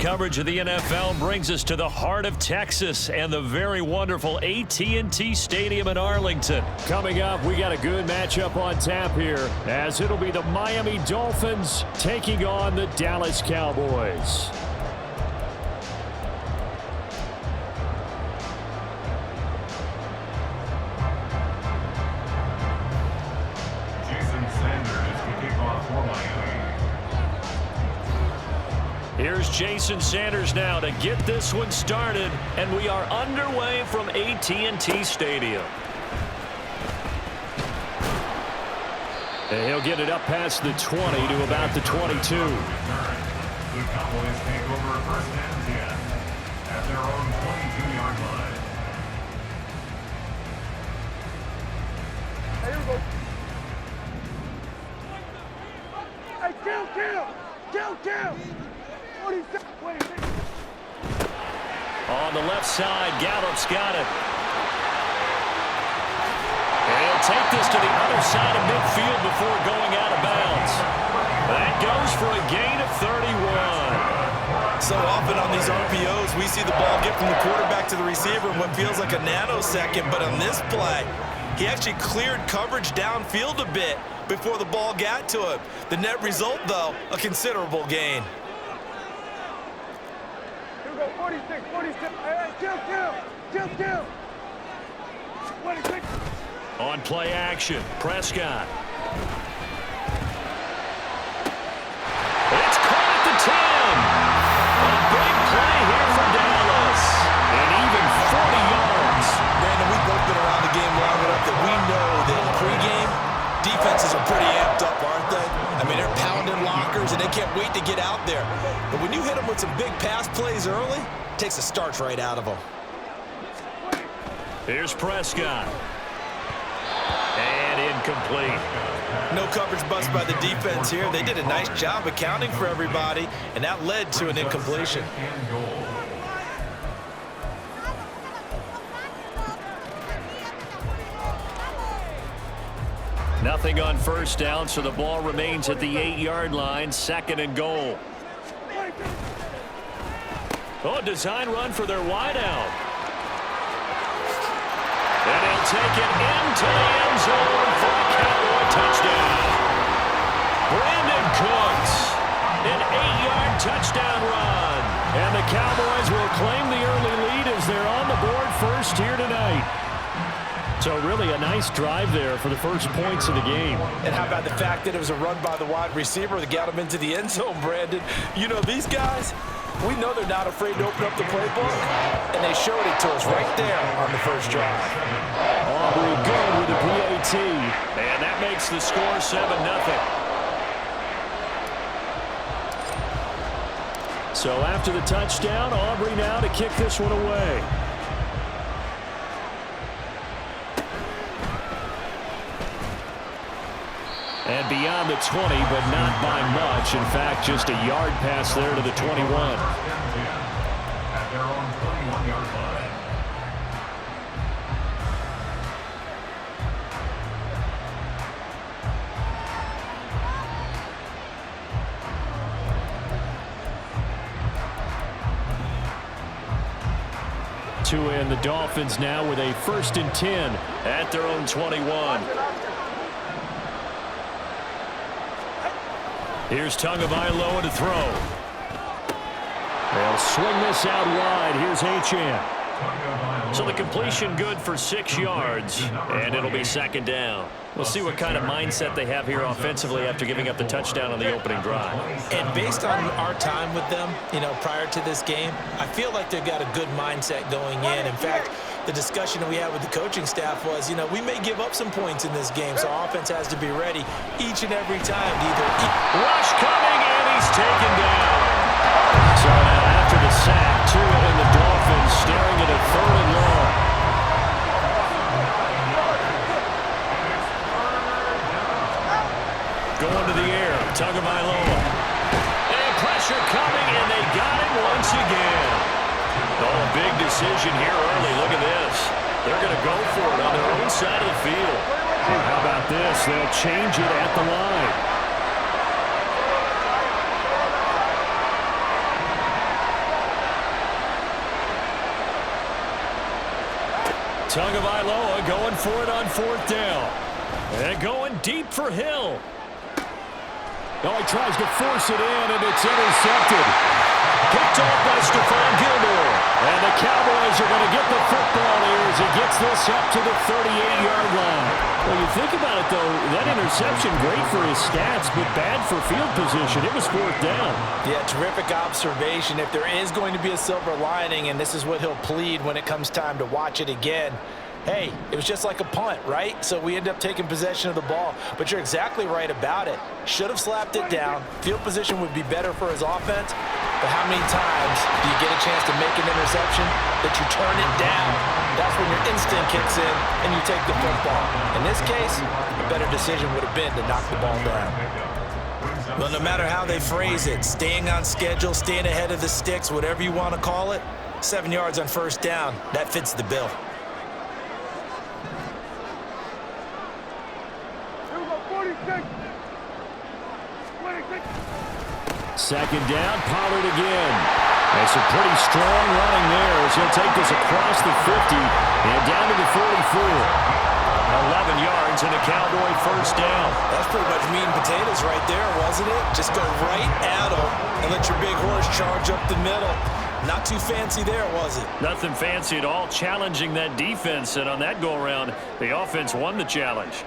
coverage of the NFL brings us to the heart of Texas and the very wonderful AT&T Stadium in Arlington. Coming up, we got a good matchup on tap here, as it'll be the Miami Dolphins taking on the Dallas Cowboys. Here's Jason Sanders now to get this one started, and we are underway from AT&T Stadium. And he'll get it up past the 20 to about the 22. The Cowboys take over first and 10 at their own 22-yard line. Here we go. Hey, kill! On the left side, Gallup's got it. And he'll take this to the other side of midfield before going out of bounds. That goes for a gain of 31. So often on these RPOs, we see the ball get from the quarterback to the receiver in what feels like a nanosecond. But on this play, he actually cleared coverage downfield a bit before the ball got to him. The net result, though, a considerable gain. 46. Kill. On play action, Prescott. It's caught at the 10. A big play here for Dallas. And even 40 yards. Brandon, we've both been around the game long enough that we know that in pregame, defenses are pretty amped up, aren't they? I mean, they're pounding lockers, and they can't wait to get out there. But when you hit them with some big pass plays early, it takes the starch right out of them. Here's Prescott. And incomplete. No coverage bust by the defense here. They did a nice job accounting for everybody, and that led to an incompletion. Nothing on first down, so the ball remains at the 8-yard line, 2nd and goal. Oh, design run for their wideout. And he'll take it into the end zone for a Cowboy touchdown. Brandon Cooks, an 8-yard touchdown run. And the Cowboys will claim the early lead as they're on the board first here tonight. So really a nice drive there for the first points of the game. And how about the fact that it was a run by the wide receiver that got him into the end zone, Brandon? You know, these guys, we know they're not afraid to open up the playbook, and they showed it to us right there on the first drive. Aubrey good with the PAT, and that makes the score 7-0. So after the touchdown, Aubrey now to kick this one away. And beyond the 20, but not by much. In fact, just a yard pass there to the 21. At their own 21-yard line. Two in, the Dolphins now with a 1st and 10 at their own 21. Here's Tagovailoa to throw. They'll swing this out wide. Here's Achane. So the completion good for 6 yards, and it'll be 2nd down. We'll see what kind of mindset they have here offensively after giving up the touchdown on the opening drive. And based on our time with them, you know, prior to this game, I feel like they've got a good mindset going in. In fact, the discussion that we had with the coaching staff was, you know, we may give up some points in this game, so offense has to be ready each and every time to either rush coming, and he's taken down. So now after the sack, Tua and the Dolphins staring at a 3rd and long. Going to the air, Tagovailoa. And pressure coming, and they got him once again. Oh, a big decision here early. Look at this. They're going to go for it on their own side of the field. How about this? They'll change it at the line. Tagovailoa going for it on 4th down. And going deep for Hill. Oh, he tries to force it in, and it's intercepted. Picked off by Stephon Gilmore. And the Cowboys are going to get the football here as he gets this up to the 38-yard line. Well, you think about it, though, that interception, great for his stats, but bad for field position. It was 4th down. Yeah, terrific observation. If there is going to be a silver lining, and this is what he'll plead when it comes time to watch it again, hey, it was just like a punt, right? So we end up taking possession of the ball. But you're exactly right about it. Should have slapped it down. Field position would be better for his offense. But how many times do you get a chance to make an interception that you turn it down? That's when your instinct kicks in and you take the football. In this case, a better decision would have been to knock the ball down. Well, no matter how they phrase it, staying on schedule, staying ahead of the sticks, whatever you want to call it, 7 yards on 1st down, that fits the bill. 2nd down, Pollard again. And some pretty strong running there as he'll take this across the 50 and down to the 44. 11 yards and a Cowboy 1st down. That's pretty much meat and potatoes right there, wasn't it? Just go right at him and let your big horse charge up the middle. Not too fancy there, was it? Nothing fancy at all, challenging that defense. And on that go-around, the offense won the challenge.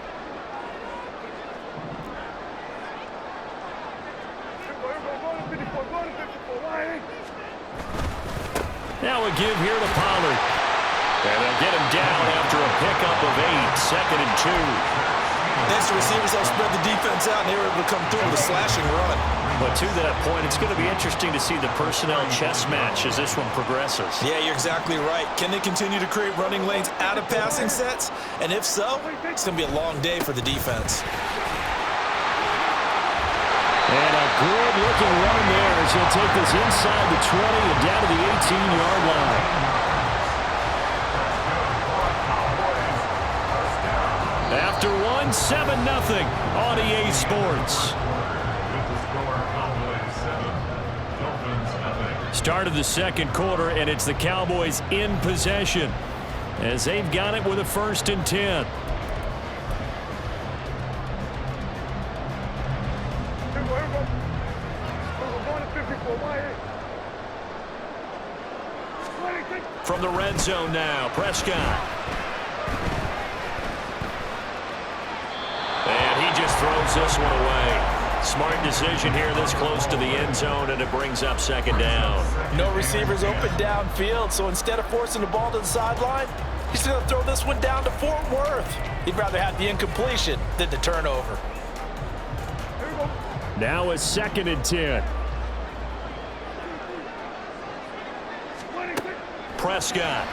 Now a give here to Pollard. And they'll get him down after a pickup of 8, 2nd and 2. Next, the receivers have spread the defense out, and they were able to come through with a slashing run. But to that point, it's going to be interesting to see the personnel chess match as this one progresses. Yeah, you're exactly right. Can they continue to create running lanes out of passing sets? And if so, it's going to be a long day for the defense. And a good-looking run there as he'll take this inside the 20 and down to the 18-yard line. After one, 7-0 on EA Sports. Start of the 2nd quarter, and it's the Cowboys in possession as they've got it with a 1st and 10. From the red zone now, Prescott. And he just throws this one away. Smart decision here this close to the end zone, and it brings up 2nd down. No receivers open downfield, so instead of forcing the ball to the sideline, he's going to throw this one down to Fort Worth. He'd rather have the incompletion than the turnover. Now a 2nd and 10. Prescott.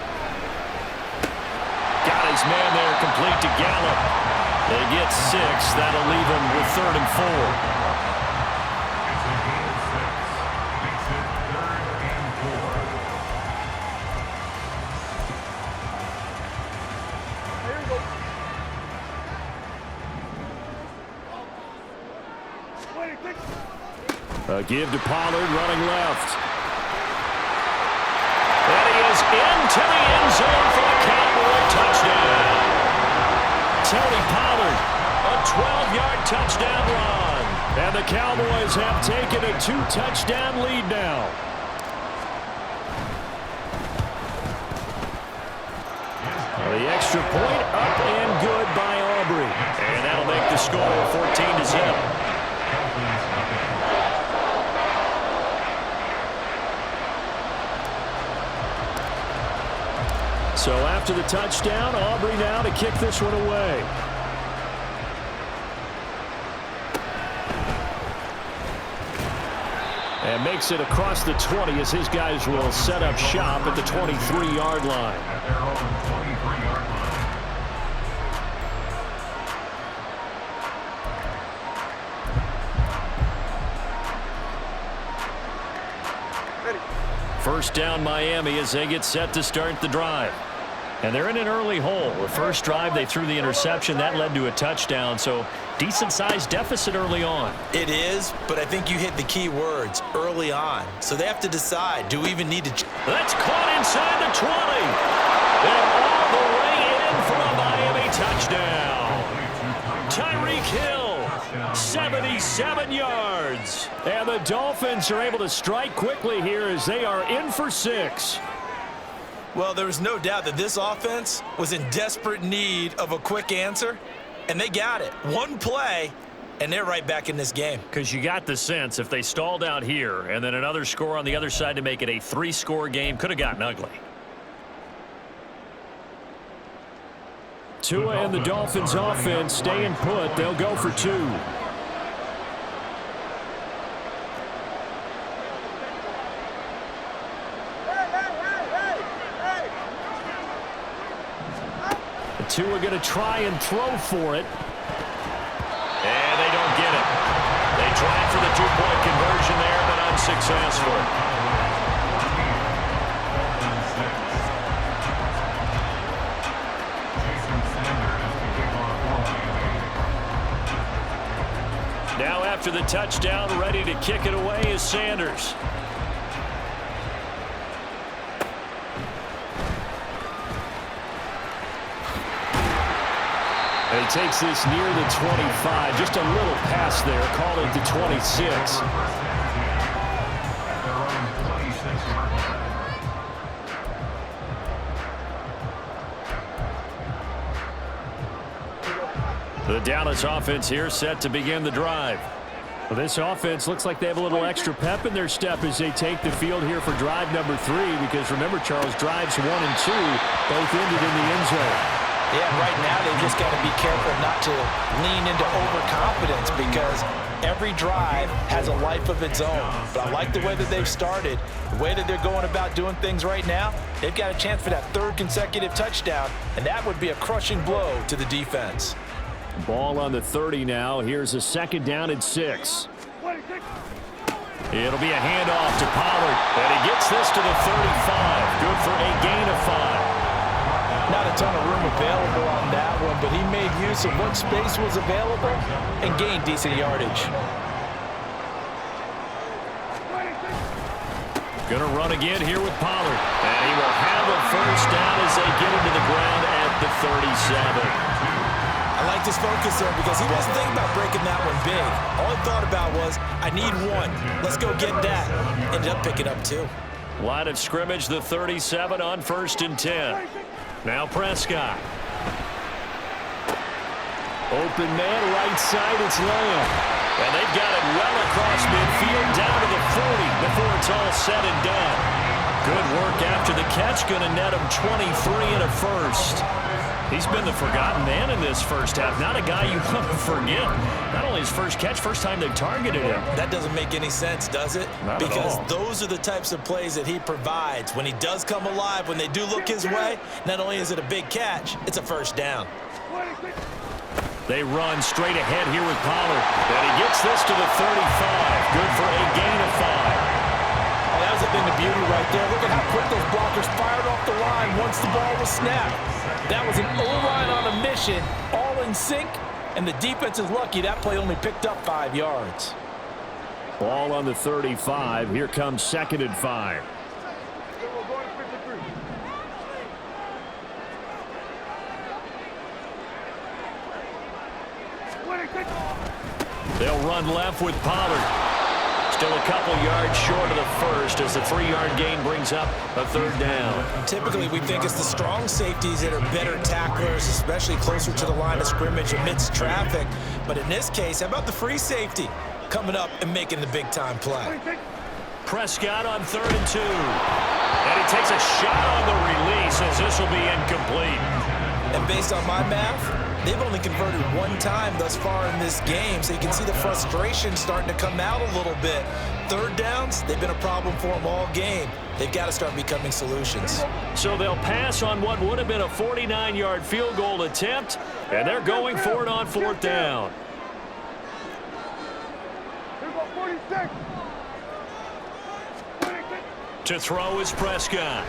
Got his man there complete to Gallup. They get 6. That'll leave him with 3rd and 4. A give to Pollard running left. And he is into the end zone for a Cowboy touchdown. Tony Pollard, a 12-yard touchdown run. And the Cowboys have taken a 2-touchdown lead now. The extra point up and good by Aubrey. And that'll make the score 14-0. So after the touchdown, Aubrey now to kick this one away. And makes it across the 20 as his guys will set up shop at the 23-yard line. At their own 23-yard line. First down Miami as they get set to start the drive. And they're in an early hole. The first drive they threw the interception. That led to a touchdown. So decent-sized deficit early on. It is, but I think you hit the key words, early on. So they have to decide, do we even need to That's caught inside the 20. And all the way in for a Miami touchdown. Tyreek Hill, 77 yards. And the Dolphins are able to strike quickly here as they are in for 6. Well, there was no doubt that this offense was in desperate need of a quick answer, and they got it. One play, and they're right back in this game. Because you got the sense if they stalled out here and then another score on the other side to make it a 3-score game, could have gotten ugly. Tua and the Dolphins offense staying put. They'll go for 2. Tua going to try and throw for it. And they don't get it. They tried for the 2-point conversion there, but unsuccessful. Now after the touchdown, ready to kick it away is Sanders. And he takes this near the 25. Just a little pass there. Call it the 26. The Dallas offense here set to begin the drive. Well, this offense looks like they have a little extra pep in their step as they take the field here for drive number 3. Because remember, Charles, drives 1 and 2 both ended in the end zone. Yeah, right now they've just got to be careful not to lean into overconfidence because every drive has a life of its own. But I like the way that they've started, the way that they're going about doing things right now. They've got a chance for that 3rd consecutive touchdown, and that would be a crushing blow to the defense. Ball on the 30 now. Here's a 2nd down and 6. It'll be a handoff to Pollard, and he gets this to the 35. Good for a gain of 5. Not a ton of room available on that one, but he made use of what space was available and gained decent yardage. Going to run again here with Pollard. And he will have a 1st down as they get him to the ground at the 37. I like this focus there because he wasn't thinking about breaking that one big. All he thought about was, I need 1. Let's go get that. Ended up picking up 2. Line of scrimmage, the 37 on 1st and 10. Now Prescott. Open man, right side, it's Lamb. And they've got it well across midfield, down to the 40 before it's all said and done. Good work after the catch, going to net him 23 and a 1st. He's been the forgotten man in this first half. Not a guy you want to forget. Not only his first catch, first time they've targeted him. That doesn't make any sense, does it? Not because at all. Those are the types of plays that he provides. When he does come alive, when they do look his way, not only is it a big catch, it's a 1st down. They run straight ahead here with Pollard. And he gets this to the 35. Good for a gain of 5. Oh, that was a thing of beauty right there. Look at how quick those blockers fired off the line once the ball was snapped. That was an O-line on a mission, all in sync, and the defense is lucky that play only picked up 5 yards. Ball on the 35. Here comes 2nd and 5. They'll run left with Pollard. Still a couple yards short of the 1st as the 3-yard gain brings up a 3rd down. Typically, we think it's the strong safeties that are better tacklers, especially closer to the line of scrimmage amidst traffic. But in this case, how about the free safety coming up and making the big-time play? Prescott on 3rd and 2. And he takes a shot on the release as this will be incomplete. And based on my math, they've only converted 1 time thus far in this game, so you can see the frustration starting to come out a little bit. 3rd downs, they've been a problem for them all game. They've got to start becoming solutions. So they'll pass on what would have been a 49-yard field goal attempt, and they're going for it on 4th down. To throw is Prescott.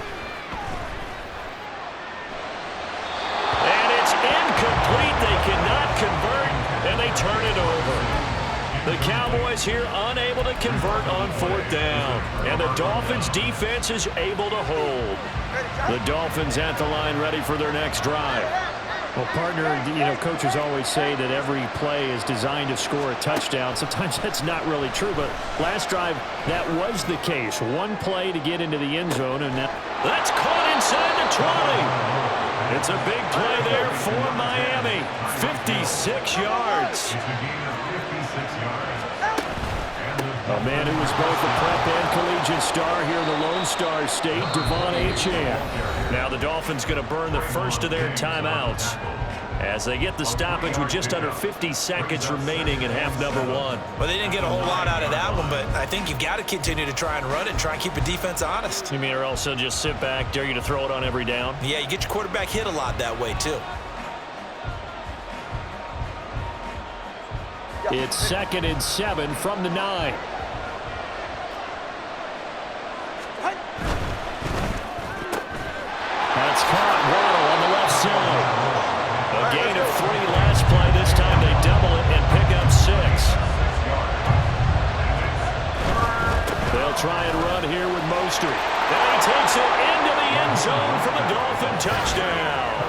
And it's incomplete. They cannot convert, and they turn it over. The Cowboys here unable to convert on 4th down. And the Dolphins defense is able to hold. The Dolphins at the line ready for their next drive. Well, partner, coaches always say that every play is designed to score a touchdown. Sometimes that's not really true, but last drive, that was the case. One play to get into the end zone, and that's caught inside the 20. It's a big play there for Miami. 56 yards. A man who was both a prep and collegiate star here in the Lone Star State, Devon Achane. Now the Dolphins going to burn the first of their timeouts as they get the stoppage with just under 50 seconds remaining in half number 1. Well, they didn't get a whole lot out of that one, but I think you've got to continue to try and run it and try and keep the defense honest. You mean or else they'll just sit back, dare you to throw it on every down? Yeah, you get your quarterback hit a lot that way, too. It's 2nd and 7 from the 9. That's caught. Waddle on the left side. A gain of 3 last play. This time they double it and pick up 6. They'll try and run here with Mostert. And he takes it into the end zone for the Dolphin touchdown.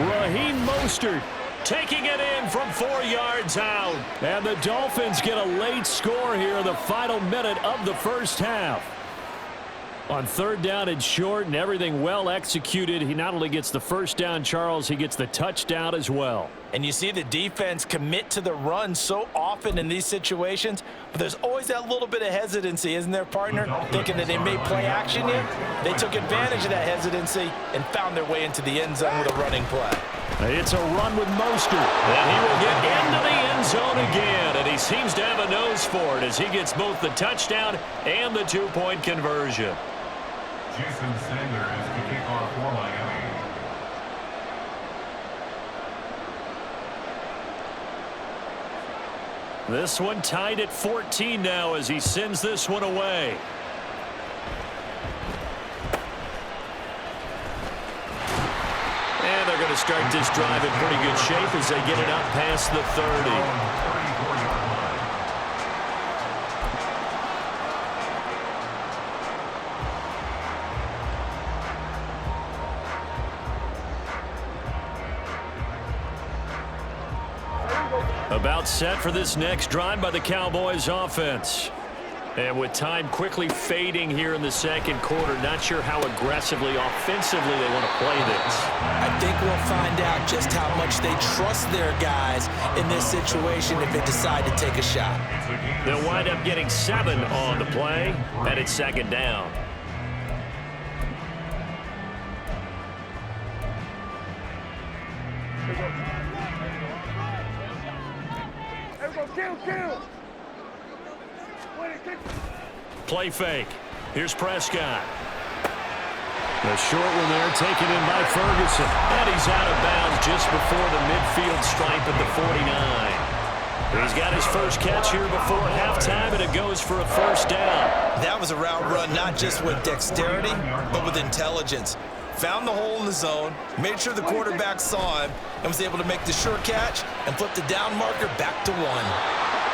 Raheem Mostert taking it in from 4 yards out. And the Dolphins get a late score here in the final minute of the first half. On 3rd down and short and everything well executed, he not only gets the first down, Charles, he gets the touchdown as well. And you see the defense commit to the run so often in these situations, but there's always that little bit of hesitancy, isn't there, partner? Thinking that they may play action here. They took advantage of that hesitancy and found their way into the end zone with a running play. It's a run with Mostert. And he will get into the end zone again, and he seems to have a nose for it as he gets both the touchdown and the 2-point conversion. Jason Sanders to kick off for Miami. This one tied at 14 now as he sends this one away. And they're going to start this drive in pretty good shape as they get it up past the 30. About set for this next drive by the Cowboys offense. And with time quickly fading here in the second quarter, not sure how aggressively, offensively they want to play this. I think we'll find out just how much they trust their guys in this situation if they decide to take a shot. They'll wind up getting 7 on the play, and it's 2nd down. Play fake. Here's Prescott. The short one there taken in by Ferguson. And he's out of bounds just before the midfield stripe at the 49. He's got his first catch here before halftime, and it goes for a first down. That was a route run not just with dexterity, but with intelligence. Found the hole in the zone, made sure the quarterback saw him, and was able to make the short catch and flip the down marker back to 1.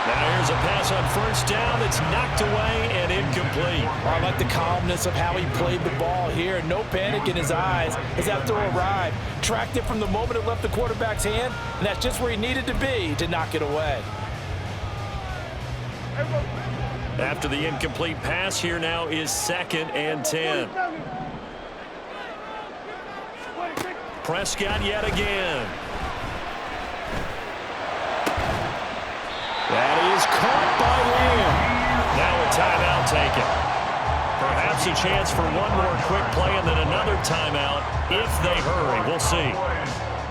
Now here's a pass on first down that's knocked away and incomplete. I like the calmness of how he played the ball here. No panic in his eyes as that throw arrived. Tracked it from the moment it left the quarterback's hand, and that's just where he needed to be to knock it away. After the incomplete pass, here now is 2nd and 10. Prescott yet again. That is caught by Lamb. Now a timeout taken. Perhaps a chance for one more quick play and then another timeout if they hurry. We'll see.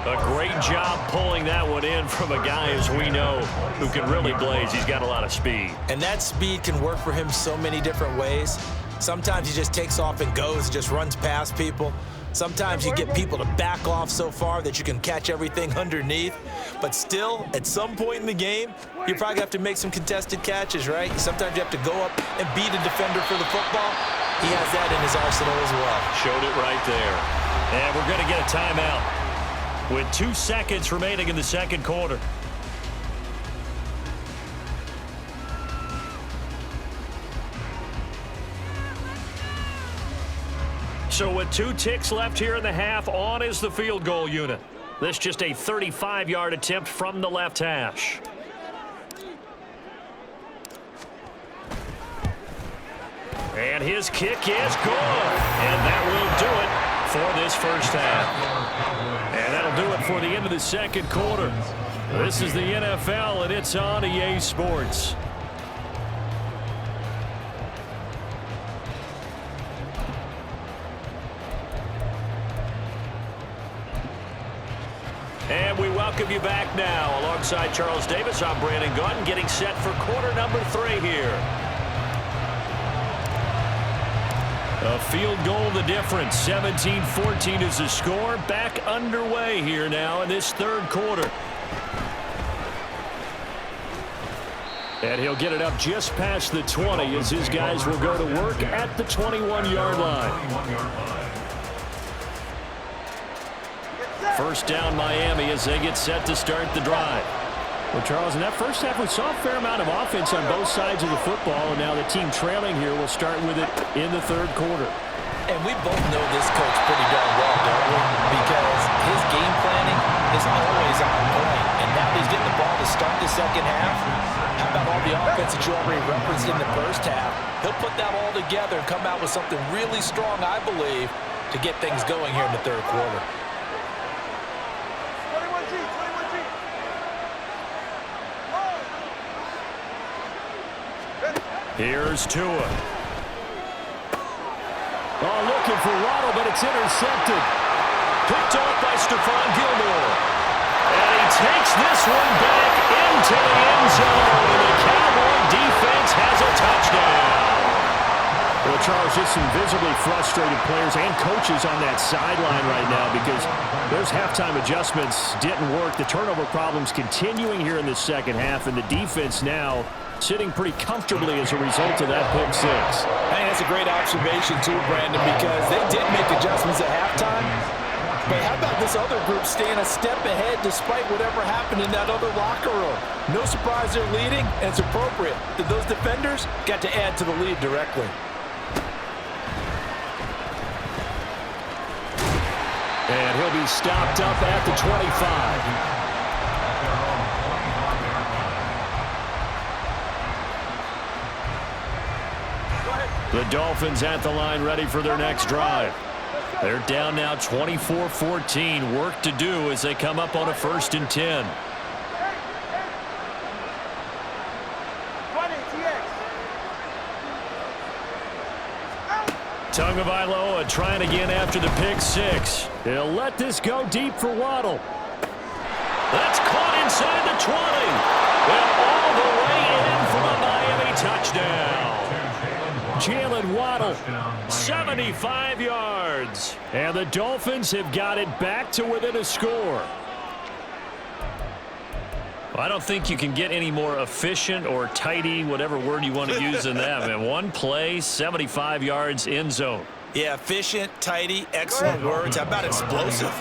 A great job pulling that one in from a guy, as we know, who can really blaze. He's got a lot of speed. And that speed can work for him so many different ways. Sometimes he just takes off and goes, just runs past people. Sometimes you get people to back off so far that you can catch everything underneath. But still, at some point in the game, you probably have to make some contested catches, right? Sometimes you have to go up and beat a defender for the football. He has that in his arsenal as well. Showed it right there. And we're going to get a timeout with 2 seconds remaining in the second quarter. So with 2 ticks left here in the half, on is the field goal unit. This just a 35-yard attempt from the left hash. And his kick is good. And that will do it for this first half. And that'll do it for the end of the second quarter. This is the NFL, and it's on EA Sports. And we welcome you back now. Alongside Charles Davis, I'm Brandon Gaudin, getting set for quarter number 3 here. A field goal the difference. 17-14 is the score. Back underway here now in this third quarter. And he'll get it up just past the 20 as his guys will go to work at the 21-yard line. First down Miami as they get set to start the drive. Well, Charles, in that first half, we saw a fair amount of offense on both sides of the football, and now the team trailing here will start with it in the third quarter. And we both know this coach pretty darn well, don't we? Because his game planning is always on point, and now he's getting the ball to start the second half. How about all the offense that you already referenced in the first half? He'll put that all together and come out with something really strong, I believe, to get things going here in the third quarter. Here's Tua. Oh, looking for Waddle, but it's intercepted. Picked off by Stephon Gilmore. And he takes this one back into the end zone. And the Cowboy defense has a touchdown. Well, Charles, just some visibly frustrated players and coaches on that sideline right now because those halftime adjustments didn't work. The turnover problems continuing here in the second half, and the defense now sitting pretty comfortably as a result of that pick six. Hey, that's a great observation too, Brandon, because they did make adjustments at halftime. But how about this other group staying a step ahead despite whatever happened in that other locker room? No surprise they're leading, and it's appropriate that those defenders got to add to the lead directly. And he'll be stopped up at the 25. The Dolphins at the line ready for their next drive. They're down now 24-14. Work to do as they come up on a 1st and 10. Tagovailoa trying again after the pick six. He'll let this go deep for Waddle. That's caught inside the 20. And all the way in for a Miami touchdown. Jalen Waddle, 75 yards. And the Dolphins have got it back to within a score. I don't think you can get any more efficient or tidy, whatever word you want to use in that. And one play, 75 yards, end zone. Yeah, efficient, tidy, excellent words. How about explosive?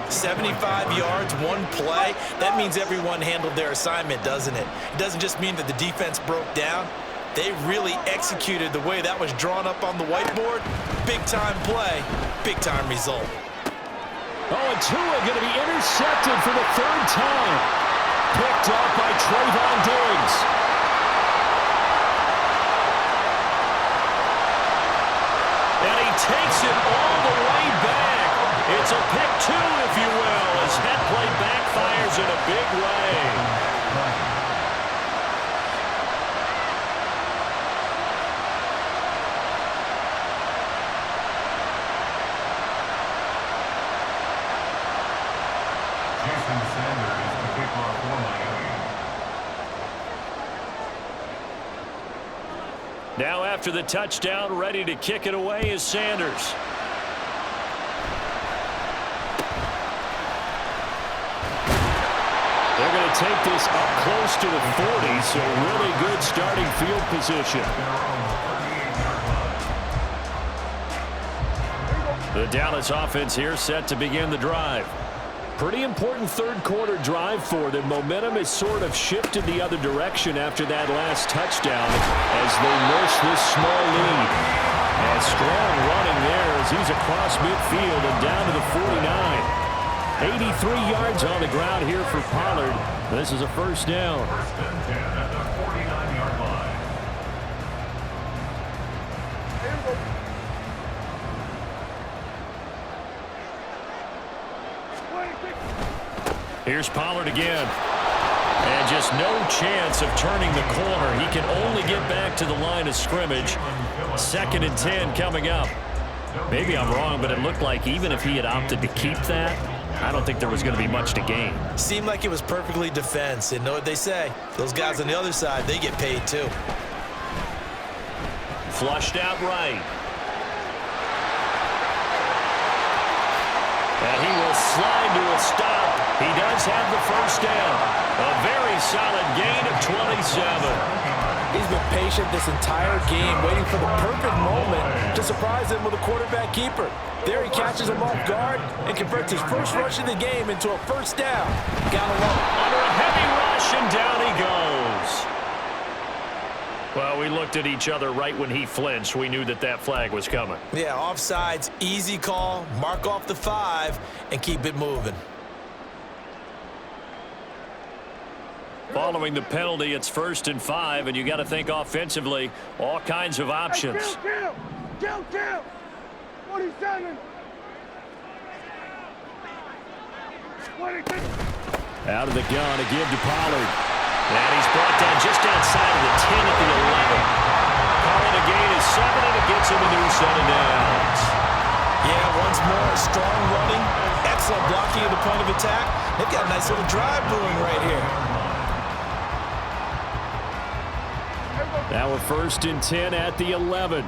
75 yards, one play. That means everyone handled their assignment, doesn't it? It doesn't just mean that the defense broke down. They really executed the way that was drawn up on the whiteboard. Big-time play, big-time result. Oh, and Tua going to be intercepted for the 3rd time. Picked up by Trayvon Diggs. And he takes it all the way back. It's a pick 2, if you will, as that play backfires in a big way. Now after the touchdown, ready to kick it away is Sanders. They're going to take this up close to the 40, so really good starting field position. The Dallas offense here set to begin the drive. Pretty important third quarter drive for them. Momentum has sort of shifted the other direction after that last touchdown as they nurse this small lead. And strong running there as as he's across midfield and down to the 49. 83 yards on the ground here for Pollard. This is a first down. First and 10 at the 49-yard line. Here's Pollard again. And just no chance of turning the corner. He can only get back to the line of scrimmage. 2nd and 10 coming up. Maybe I'm wrong, but it looked like even if he had opted to keep that, I don't think there was going to be much to gain. Seemed like it was perfectly defense. And know what they say? Those guys on the other side, they get paid too. Flushed out right. And he will slide to a stop. He does have the first down. A very solid gain of 27. He's been patient this entire game, waiting for the perfect moment to surprise him with a quarterback keeper. There he catches him off guard and converts his first rush of the game into a first down. Gotta love it. Under a heavy rush, and down he goes. Well, we looked at each other right when he flinched. We knew that that flag was coming. Yeah, offsides, easy call, mark off the 5, and keep it moving. Following the penalty, it's 1st and 5, and you got to think offensively, all kinds of options. Kill! 47! 26! Out of the gun to give to Pollard. And he's brought down just outside of the 10 at the 11. Calling a gain is 7, and it gets him a new set of downs. Yeah, once more, strong running, excellent blocking at the point of attack. They've got a nice little drive brewing right here. Now a 1st and 10 at the 11.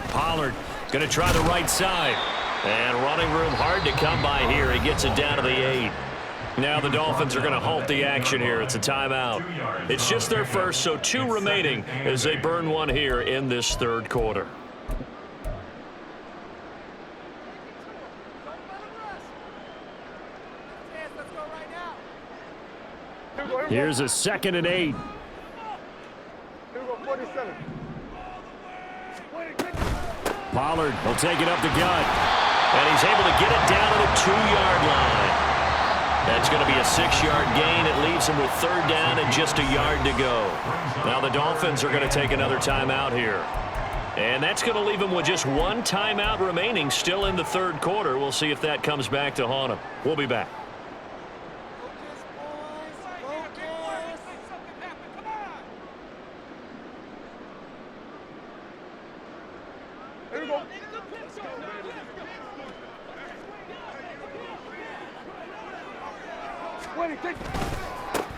Pollard going to try the right side. And running room hard to come by here. He gets it down to the 8. Now the Dolphins are going to halt the action here. It's a timeout. It's just their first, so 2 remaining as they burn one here in this 3rd quarter. Here's a 2nd and 8. Pollard will take it up the gut. And he's able to get it down to the 2-yard line. That's going to be a 6-yard gain. It leaves him with 3rd down and just a yard to go. Now the Dolphins are going to take another timeout here. And that's going to leave him with just 1 timeout remaining still in the 3rd quarter. We'll see if that comes back to haunt him. We'll be back.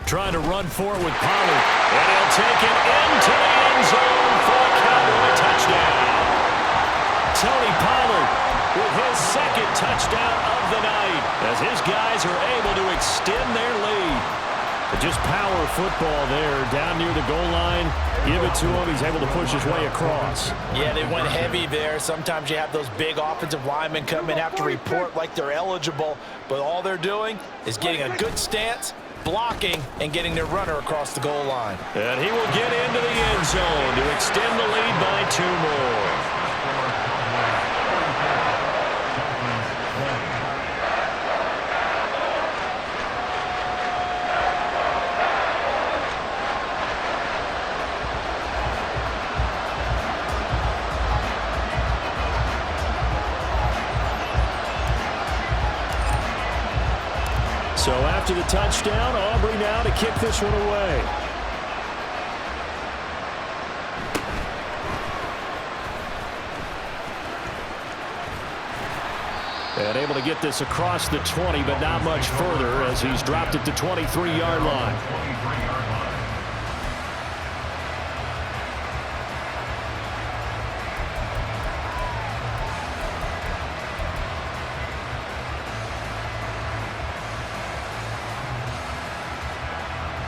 Trying to run forward with Pollard. And he'll take it into the end zone for a Cowboy touchdown. Tony Pollard with his 2nd touchdown of the night as his guys are able to extend their lead. But just power football there down near the goal line. Give it to him. He's able to push his way across. Yeah, they went heavy there. Sometimes you have those big offensive linemen come in, have to report like they're eligible, but all they're doing is getting a good stance, blocking, and getting their runner across the goal line. And he will get into the end zone to extend the lead by 2 more. So after the touchdown, Aubrey now to kick this one away. And able to get this across the 20, but not much further as he's dropped it to 23-yard line.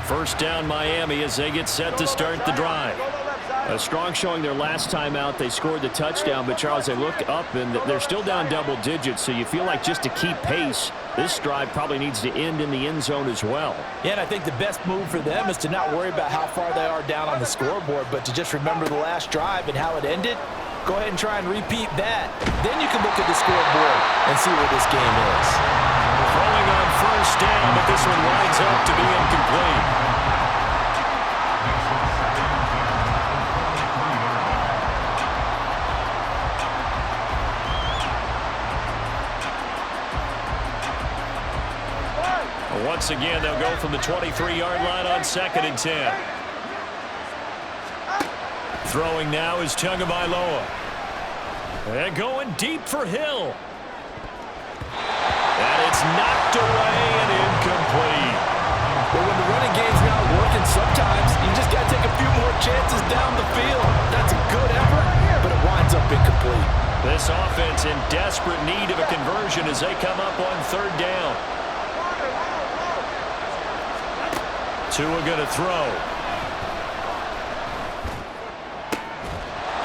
First down Miami as they get set to start the drive. A strong showing their last time out. They scored the touchdown, but Charles, they look up and they're still down double digits, so you feel like just to keep pace, this drive probably needs to end in the end zone as well. Yeah, and I think the best move for them is to not worry about how far they are down on the scoreboard, but to just remember the last drive and how it ended. Go ahead and try and repeat that. Then you can look at the scoreboard and see where this game is. Throwing on first down, but this one winds up to be incomplete. Once again, they'll go from the 23-yard line on 2nd and 10. Throwing now is Tagovailoa. And going deep for Hill. And it's knocked away and incomplete. Well, when the running game's not working, sometimes you just got to take a few more chances down the field. That's a good effort, but it winds up incomplete. This offense in desperate need of a conversion as they come up on 3rd down. Tua going to throw.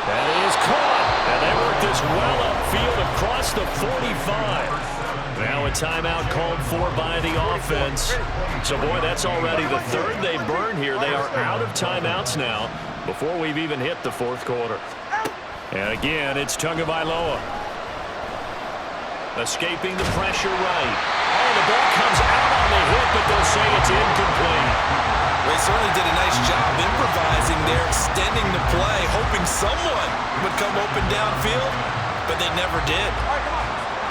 That is caught. And they work this well upfield across the 45. Now a timeout called for by the offense. So, boy, that's already the 3rd they burn here. They are out of timeouts now before we've even hit the 4th quarter. And again, it's Tagovailoa. Escaping the pressure right. Oh, the ball comes out on the hit, but they'll say it's incomplete. They certainly did a nice job improvising there, extending the play, hoping someone would come open downfield, but they never did.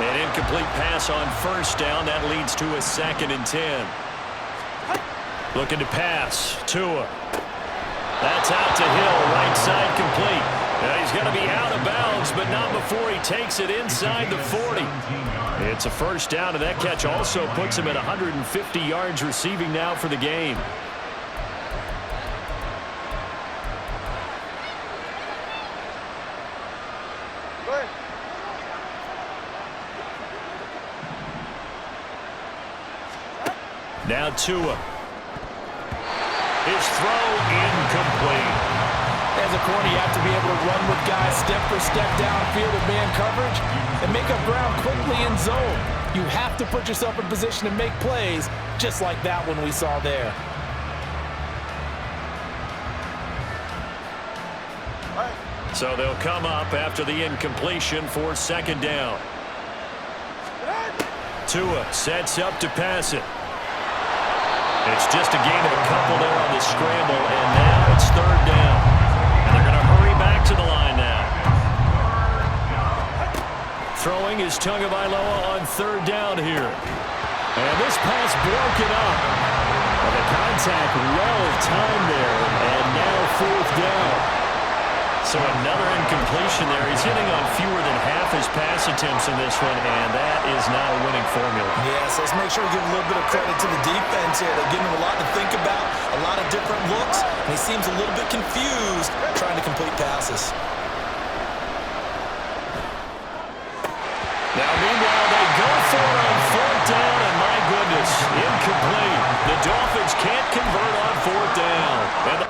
An incomplete pass on 1st down. That leads to a 2nd and 10. Looking to pass. Tua. That's out to Hill. Right side complete. Now he's going to be out of bounds, but not before he takes it inside the 40. It's a 1st down, and that catch also puts him at 150 yards receiving now for the game. Now Tua. His throw incomplete. As a corner, you have to be able to run with guys step for step downfield in man coverage and make up ground quickly in zone. You have to put yourself in position to make plays, just like that one we saw there. So they'll come up after the incompletion for 2nd down. Tua sets up to pass it. It's just a gain of a couple there on the scramble, and now it's 3rd down. And they're going to hurry back to the line now. Throwing is Tagovailoa on 3rd down here. And this pass broken up. And the contact well timed there, and now 4th down. So another incompletion there. He's hitting on fewer than half his pass attempts in this one, and that is not a winning formula. Yes, let's make sure we give a little bit of credit to the defense here. They're giving him a lot to think about, a lot of different looks, and he seems a little bit confused trying to complete passes. Now, meanwhile, they go for it on 4th down, and my goodness, incomplete. The Dolphins can't convert on 4th down. And